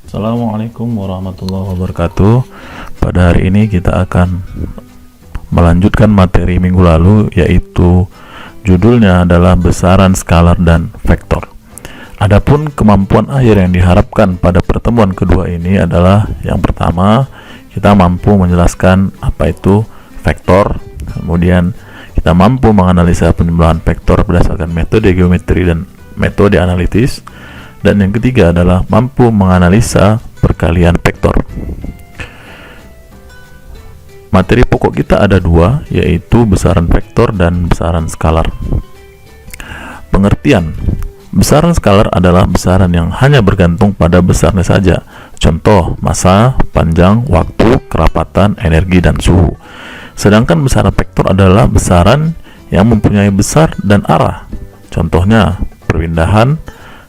Assalamualaikum warahmatullahi wabarakatuh. Pada hari ini kita akan melanjutkan materi minggu lalu, yaitu judulnya adalah besaran skalar dan vektor. Adapun kemampuan akhir yang diharapkan pada pertemuan kedua ini adalah yang pertama, kita mampu menjelaskan apa itu vektor, kemudian kita mampu menganalisa penjumlahan vektor berdasarkan metode geometri dan metode analitis, dan yang ketiga adalah mampu menganalisa perkalian vektor. Materi pokok kita ada dua, yaitu besaran vektor dan besaran skalar. Pengertian: besaran skalar adalah besaran yang hanya bergantung pada besarnya saja. Contoh, massa, panjang, waktu, kerapatan, energi, dan suhu. Sedangkan besaran vektor adalah besaran yang mempunyai besar dan arah. Contohnya, perpindahan,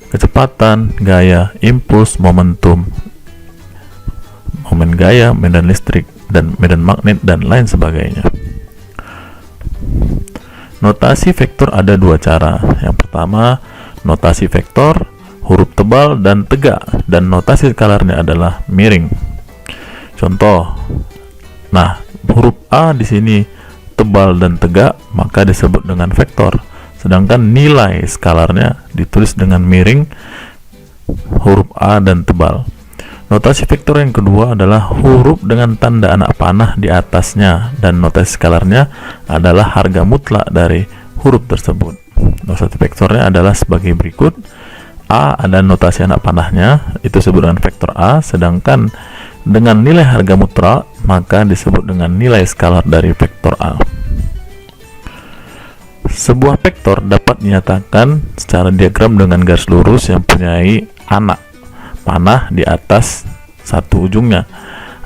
kecepatan, gaya, impuls, momentum, momen gaya, medan listrik, dan medan magnet, dan lain sebagainya. Notasi vektor ada dua cara. Yang pertama, notasi vektor huruf tebal dan tegak, dan notasi skalarnya adalah miring. Contoh, nah, huruf A di sini tebal dan tegak, maka disebut dengan vektor. Sedangkan nilai skalarnya ditulis dengan miring, huruf A dan tebal. Notasi vektor yang kedua adalah huruf dengan tanda anak panah di atasnya, dan notasi skalarnya adalah harga mutlak dari huruf tersebut. Notasi vektornya adalah sebagai berikut. A ada notasi anak panahnya, itu disebut dengan vektor A, sedangkan dengan nilai harga mutlak maka disebut dengan nilai skalar dari vektor A. Sebuah vektor dapat dinyatakan secara diagram dengan garis lurus yang mempunyai anak panah di atas satu ujungnya.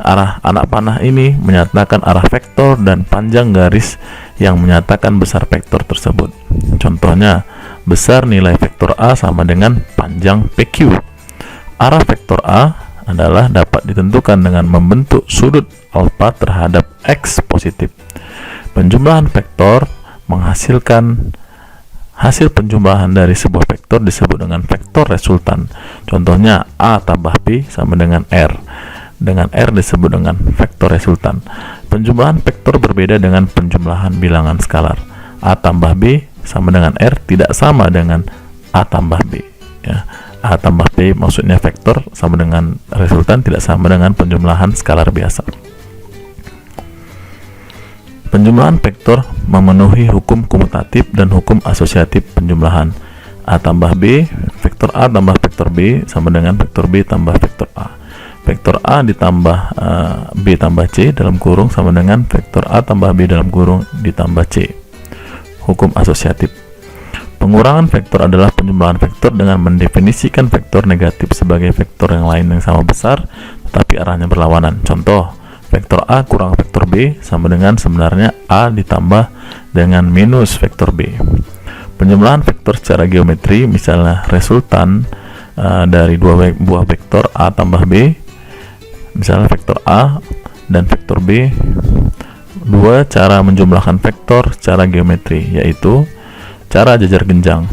Arah anak panah ini menyatakan arah vektor, dan panjang garis yang menyatakan besar vektor tersebut. Contohnya, besar nilai vektor A sama dengan panjang PQ. Arah vektor A adalah dapat ditentukan dengan membentuk sudut alfa terhadap X positif. Penjumlahan vektor menghasilkan hasil penjumlahan dari sebuah vektor disebut dengan vektor resultan. Contohnya, A tambah B sama dengan R. Dengan R disebut dengan vektor resultan. Penjumlahan vektor berbeda dengan penjumlahan bilangan skalar. A tambah B sama dengan R tidak sama dengan A tambah B. Ya. A tambah B maksudnya vektor sama dengan resultan, tidak sama dengan penjumlahan skalar biasa. Penjumlahan vektor memenuhi hukum komutatif dan hukum asosiatif penjumlahan. A tambah B, vektor A tambah vektor B sama dengan vektor B tambah vektor A. Vektor A ditambah B tambah C dalam kurung sama dengan vektor A tambah B dalam kurung ditambah C. Hukum asosiatif. Pengurangan vektor adalah penjumlahan vektor dengan mendefinisikan vektor negatif sebagai vektor yang lain yang sama besar tetapi arahnya berlawanan. Contoh, vektor A kurang vektor B sama dengan sebenarnya A ditambah dengan minus vektor B. Penjumlahan vektor secara geometri, misalnya resultan dari dua buah vektor A tambah B, misalnya vektor A dan vektor B. Dua cara menjumlahkan vektor secara geometri, yaitu cara jajar genjang.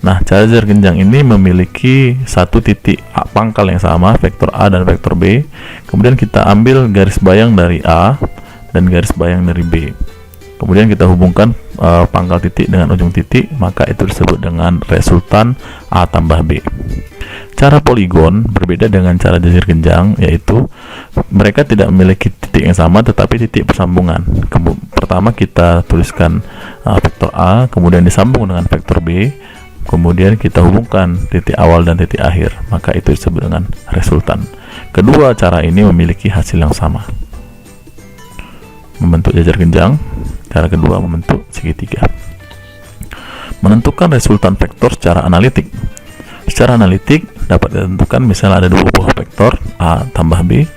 Nah, cara jajar genjang ini memiliki satu titik pangkal yang sama, vektor A dan vektor B. Kemudian kita ambil garis bayang dari A dan garis bayang dari B. Kemudian kita hubungkan pangkal titik dengan ujung titik, maka itu disebut dengan resultan A tambah B. Cara poligon berbeda dengan cara jajar genjang, yaitu mereka tidak memiliki titik yang sama tetapi titik persambungan. Pertama kita tuliskan vektor A, kemudian disambung dengan vektor B, kemudian kita hubungkan titik awal dan titik akhir, maka itu disebut dengan resultan. Kedua cara ini memiliki hasil yang sama, membentuk jajar genjang. Cara kedua membentuk segitiga. Menentukan resultan vektor secara analitik. Secara analitik dapat ditentukan misalnya ada dua buah vektor A tambah B.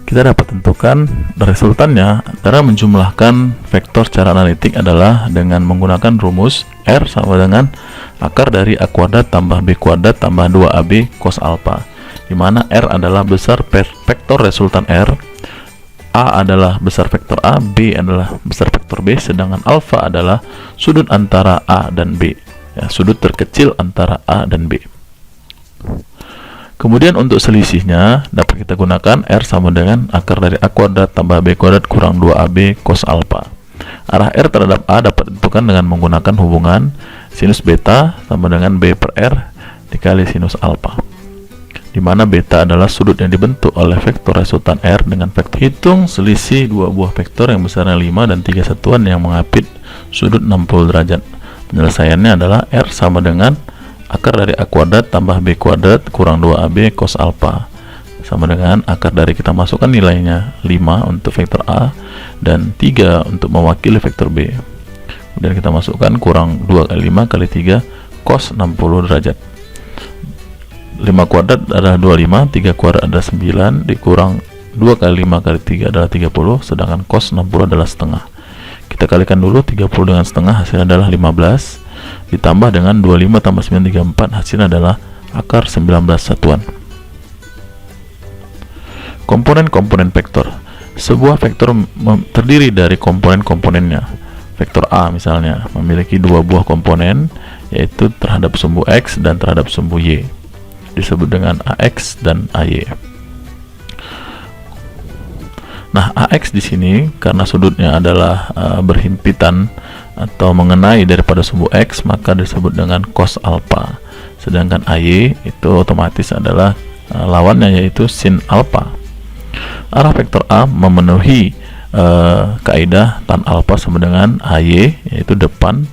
Kita dapat tentukan resultannya cara menjumlahkan vektor secara analitik adalah dengan menggunakan rumus R sama dengan akar dari A kuadrat tambah B kuadrat tambah 2AB cos alpha, di mana R adalah besar vektor resultan R, A adalah besar vektor A, B adalah besar vektor B, sedangkan alfa adalah sudut antara A dan B, ya, sudut terkecil antara A dan B. Kemudian untuk selisihnya dapat kita gunakan R sama dengan akar dari A kuadrat tambah B kuadrat kurang 2AB cos alpha. Arah R terhadap A dapat ditentukan dengan menggunakan hubungan sinus beta sama dengan B per R dikali sinus alpha, di mana beta adalah sudut yang dibentuk oleh vektor resultan R dengan vektor. Hitung selisih dua buah vektor yang besarnya 5 dan 3 satuan yang mengapit sudut 60 derajat. Penyelesaiannya adalah R sama dengan akar dari A kuadrat tambah B kuadrat kurang 2AB cos alpha sama dengan akar dari, kita masukkan nilainya 5 untuk vektor A dan 3 untuk mewakili vektor B. Kemudian kita masukkan kurang 2 kali 5 kali 3 cos 60 derajat. 5 kuadrat adalah 25, 3 kuadrat adalah 9, dikurang 2 kali 5 kali 3 adalah 30, sedangkan cos 60 adalah setengah. Kita kalikan dulu 30 dengan setengah, hasilnya adalah 15, ditambah dengan 25 tambah 9, 34, hasilnya adalah akar 19 satuan. Komponen-komponen vektor. Sebuah vektor terdiri dari komponen-komponennya. Vektor A misalnya memiliki dua buah komponen, yaitu terhadap sumbu X dan terhadap sumbu Y, disebut dengan AX dan AY. Nah, AX di sini karena sudutnya adalah berhimpitan atau mengenai daripada sumbu X, maka disebut dengan cos alpha. Sedangkan AY itu otomatis adalah lawannya, yaitu sin alpha. Arah vektor A memenuhi kaidah tan alpha sama dengan AY, yaitu depan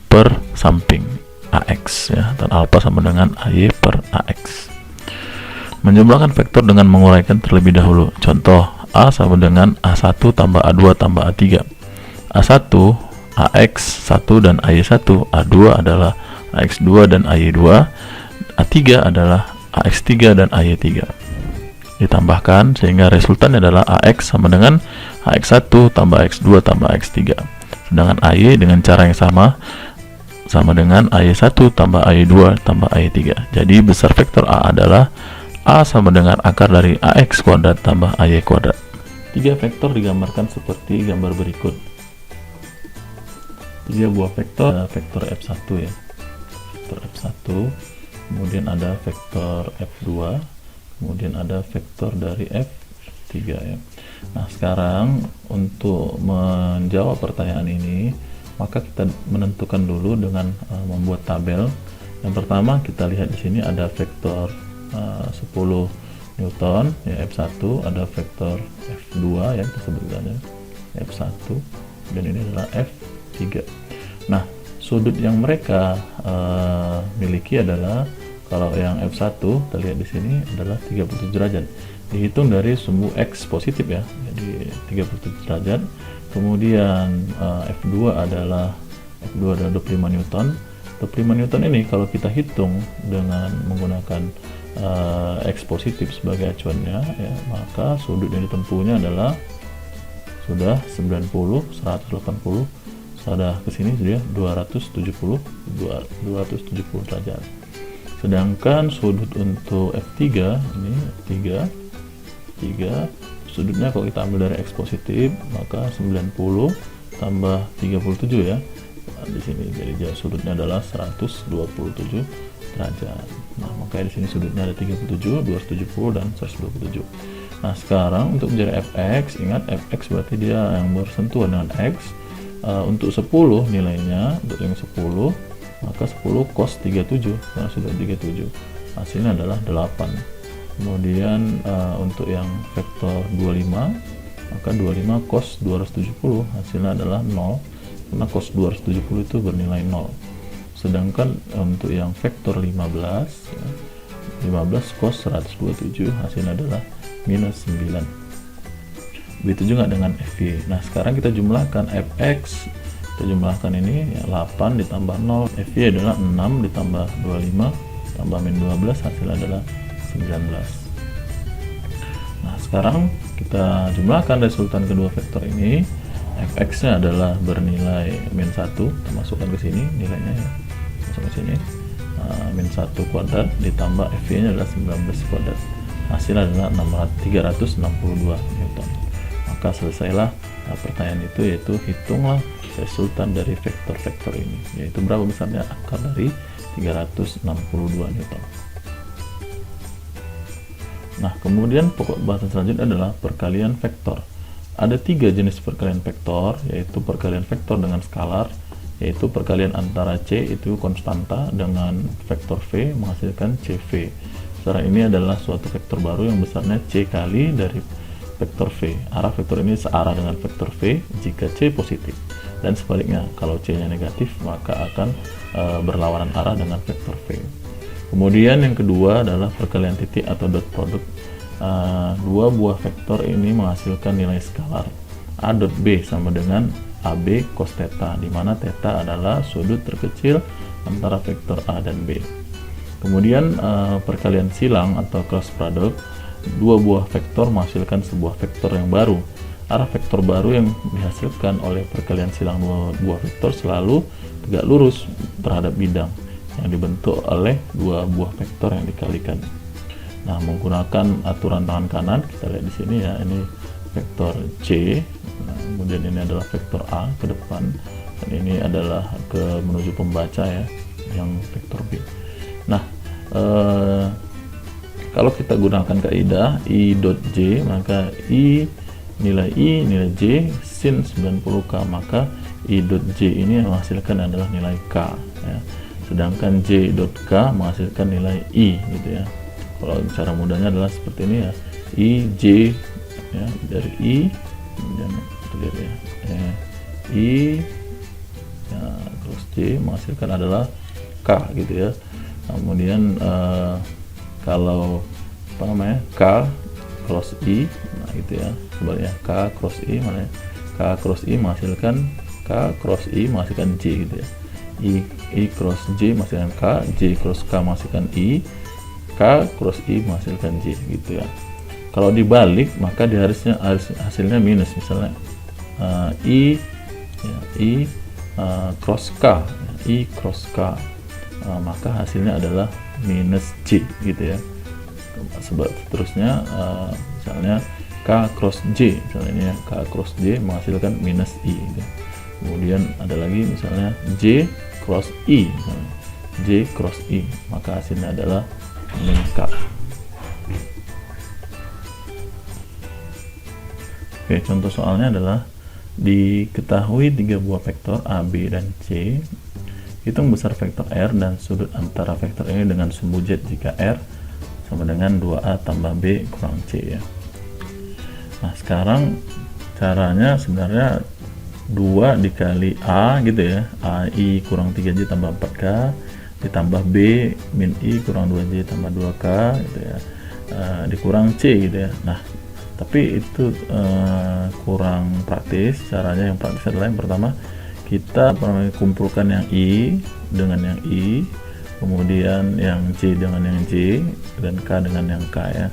per samping AX ya. Tan alpha sama dengan AY per AX. Menjumlahkan vektor dengan menguraikan terlebih dahulu. Contoh, A sama dengan A1 tambah A2 tambah A3. A1 AX1 dan AY1, A2 adalah AX2 dan AY2, A3 adalah AX3 dan AY3. Ditambahkan sehingga resultannya adalah AX sama dengan AX1 tambah AX2 tambah AX3. Sedangkan AY dengan cara yang sama dengan AY1 tambah AY2 tambah AY3. Jadi besar vektor A adalah A sama dengan akar dari AX kuadrat tambah AY kuadrat. Tiga vektor digambarkan seperti gambar berikut. Tiga buah vektor, vektor F1 ya, vektor F1, kemudian ada vektor F2, kemudian ada vektor dari F3 ya. Nah, sekarang untuk menjawab pertanyaan ini, maka kita menentukan dulu dengan membuat tabel. Yang pertama kita lihat di sini ada vektor 10 Newton ya, F1, ada vektor F2 ya, kita sebutkan ya, F1, dan ini adalah F3. Nah, sudut yang mereka miliki adalah, kalau yang F1 kita lihat di sini adalah 37 derajat. Dihitung dari sumbu X positif ya, jadi 37 derajat. Kemudian F2 adalah 25 Newton. 25 Newton ini kalau kita hitung dengan menggunakan X positif sebagai acuannya ya, maka sudut yang ditempuhnya adalah sudah 90, 180, sudah ke sini sudah 270 derajat. Sedangkan sudut untuk F3 ini 3 sudutnya kalau kita ambil dari X positif, maka 90 tambah 37 ya. Nah, di sini jadi sudutnya adalah 127 derajat. Nah, makanya di sini sudutnya ada 37, 270 dan 127. Nah, sekarang untuk mencari fx, ingat fx berarti dia yang bersentuhan dengan x. Untuk 10 nilainya, untuk yang 10, maka 10 cos 37 karena sudah 37. Hasilnya adalah 8. Kemudian untuk yang vektor 25, maka 25 cos 270 hasilnya adalah 0 karena cos 270 itu bernilai 0. Sedangkan untuk yang vektor 15 ya, 15 cos 127 hasilnya adalah minus 9. Begitu juga dengan FY. Nah, sekarang kita jumlahkan fx, kita jumlahkan ini ya, 8 ditambah 0, FY adalah 6 ditambah 25 tambah min 12, hasilnya adalah 19. Nah, sekarang kita jumlahkan resultan kedua vektor ini. Fx nya adalah bernilai min 1, kita masukkan ke sini nilainya ya, masuk ke sini, min 1 kuadrat ditambah FY nya adalah 19 kuadrat, hasilnya adalah 362 Newton. Maka selesailah pertanyaan itu, yaitu hitunglah resultan dari vektor-vektor ini, yaitu berapa besarnya akar dari 362 Newton. Nah, kemudian pokok bahasan selanjutnya adalah perkalian vektor. Ada 3 jenis perkalian vektor, yaitu perkalian vektor dengan skalar, yaitu perkalian antara C itu konstanta dengan vektor V menghasilkan CV. Secara ini adalah suatu vektor baru yang besarnya C kali dari vektor V. Arah vektor ini searah dengan vektor V jika C positif. Dan sebaliknya, kalau C-nya negatif, maka akan berlawanan arah dengan vektor V. Kemudian yang kedua adalah perkalian titik atau dot product. Dua buah vektor ini menghasilkan nilai skalar. A dot B sama dengan AB cos theta, di mana theta adalah sudut terkecil antara vektor A dan B. Kemudian perkalian silang atau cross product. Dua buah vektor menghasilkan sebuah vektor yang baru. Arah vektor baru yang dihasilkan oleh perkalian silang dua buah vektor selalu tegak lurus terhadap bidang yang dibentuk oleh dua buah vektor yang dikalikan. Nah, menggunakan aturan tangan kanan, kita lihat di sini ya, ini vektor C, nah, kemudian ini adalah vektor A ke depan, dan ini adalah menuju pembaca ya, yang vektor B. Nah, kalau kita gunakan kaidah I dot J, maka nilai J sin 90K, maka I dot J ini yang menghasilkan adalah nilai K ya. Sedangkan J dot K menghasilkan nilai I gitu ya. Kalau cara mudahnya adalah seperti ini ya, I J ya, dari I kemudian lihat ya, I ya, terus J menghasilkan adalah K gitu ya. Kemudian kalau apa namanya, K cross I, nah gitu ya, sebaliknya K cross I, mana ya? K cross I menghasilkan K cross I menghasilkan J gitu ya. I cross J menghasilkan K, J cross K menghasilkan I, K cross I menghasilkan J gitu ya. Kalau dibalik maka hasilnya minus, misalnya I cross K, I cross K, maka hasilnya adalah minus J gitu ya. Sebab seterusnya misalnya K cross J, misalnya ini ya, K cross J menghasilkan minus I gitu. Kemudian ada lagi misalnya J cross I, misalnya J cross I, maka hasilnya adalah min K. Oke, contoh soalnya adalah diketahui 3 buah vektor A, B, dan C. Hitung besar vektor R dan sudut antara vektor ini dengan sumbu Z jika R sama dengan 2A tambah B kurang C ya. Nah, sekarang caranya sebenarnya 2 dikali A gitu ya, AI kurang 3J tambah 4K ditambah B min I kurang 2J tambah 2K gitu ya, dikurang C gitu ya. Nah, tapi itu kurang praktis. Caranya yang praktis adalah yang pertama, kita kumpulkan yang I dengan yang I, kemudian yang J dengan yang J, dan K dengan yang K ya.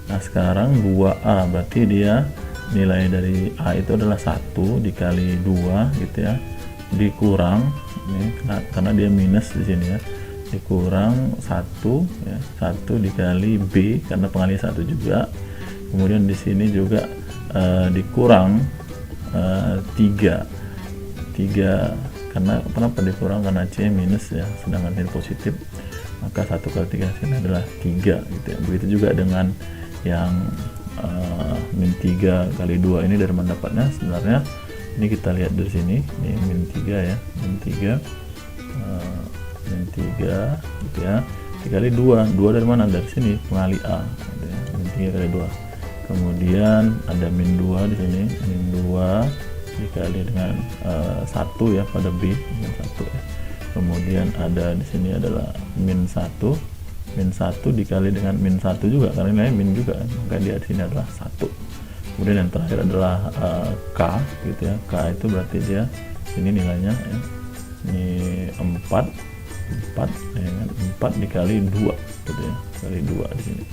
Nah, sekarang 2A berarti dia nilai dari A itu adalah 1 dikali 2 gitu ya, dikurang ini karena dia minus di sini ya, dikurang 1 ya, 1 dikali B karena pengalinya 1 juga, kemudian di sini juga dikurang 3 karena kenapa dikurang, karena C minus ya, sedangkan ini positif, maka 1 kali 3 sini adalah 3 gitu ya. Begitu juga dengan yang min 3 kali 2 ini, dari mana dapatnya? Sebenarnya ini kita lihat dari sini, ini min 3 ya, min 3 gitu ya, dikali 2 dari mana? Dari sini, pengali A gitu ya. Min 3 kali 2, kemudian ada min 2 di sini, min 2 dikali dengan 1 ya pada B, min 1 ya. Kemudian ada di sini adalah min 1 dikali dengan min 1 juga, karena nilainya min juga, maka dia di sini adalah 1. Kemudian yang terakhir adalah K gitu ya. K itu berarti dia ini nilainya ya, ini 4 dikali 2 gitu ya, kali 2 di sini,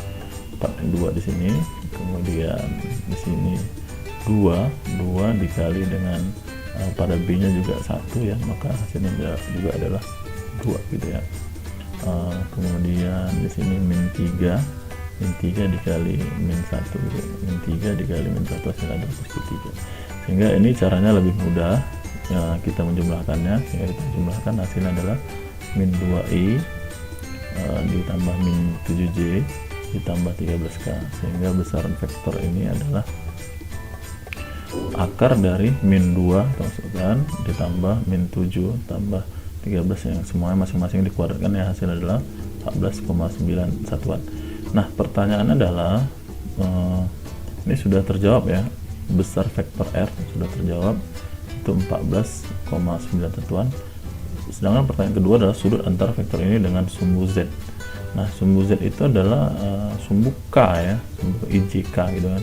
4 di sini, kemudian di sini 2 dikali dengan pada B nya juga 1 ya, maka hasilnya juga adalah 2 gitu ya. Kemudian di sini min 3 dikali min 1 gitu. Min 3 dikali min 1 hasilnya adalah positif 3. Sehingga ini caranya lebih mudah ya, kita menjumlahkannya, sehingga kita jumlahkan hasilnya adalah min 2i ditambah min 7j ditambah 13K, sehingga besaran vektor ini adalah akar dari min 2 maksudkan ditambah min 7 tambah 13 yang semuanya masing-masing dikuadratkan, ya hasil adalah 14,9 satuan. Nah, pertanyaannya adalah ini sudah terjawab ya, besar vektor R sudah terjawab, itu 14,9 satuan. Sedangkan pertanyaan kedua adalah sudut antara vektor ini dengan sumbu Z. Nah, sumbu Z itu adalah sumbu K ya, sumbu IJK gitu kan.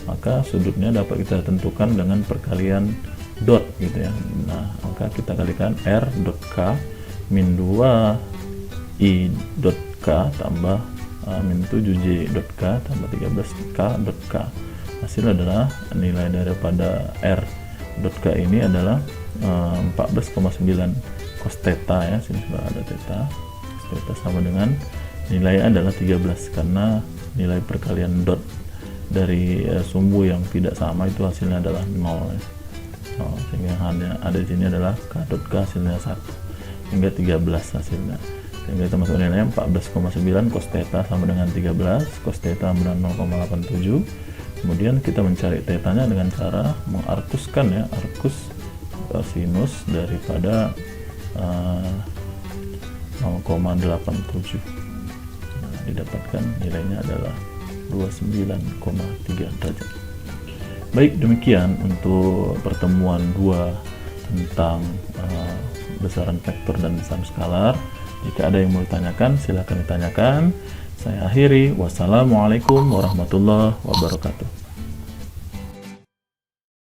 Maka sudutnya dapat kita tentukan dengan perkalian dot gitu ya. Nah, maka kita kalikan R dot K min 2 I dot K tambah min 7 J dot K tambah 13 K dot K. Hasil adalah nilai daripada R dot K ini adalah 14,9 cos theta ya, sini sudah ada theta. Cos theta sama dengan nilainya adalah 13 karena nilai perkalian dot dari sumbu yang tidak sama itu hasilnya adalah 0 ya. Sehingga hanya ada di sini adalah K dot K hasilnya 1 hingga 13 hasilnya, sehingga kita masuk nilainya 14,9 cos theta sama dengan 13, cos theta sama dengan 0,87. kemudian kita mencari tetanya dengan cara mengarkuskan ya, arkus sinus daripada 0,87. Nah, didapatkan nilainya adalah 29,3 derajat. Baik, demikian untuk pertemuan 2 tentang besaran vektor dan besaran skalar. Jika ada yang mau ditanyakan, silakan ditanyakan. Saya akhiri. Wassalamualaikum warahmatullahi wabarakatuh.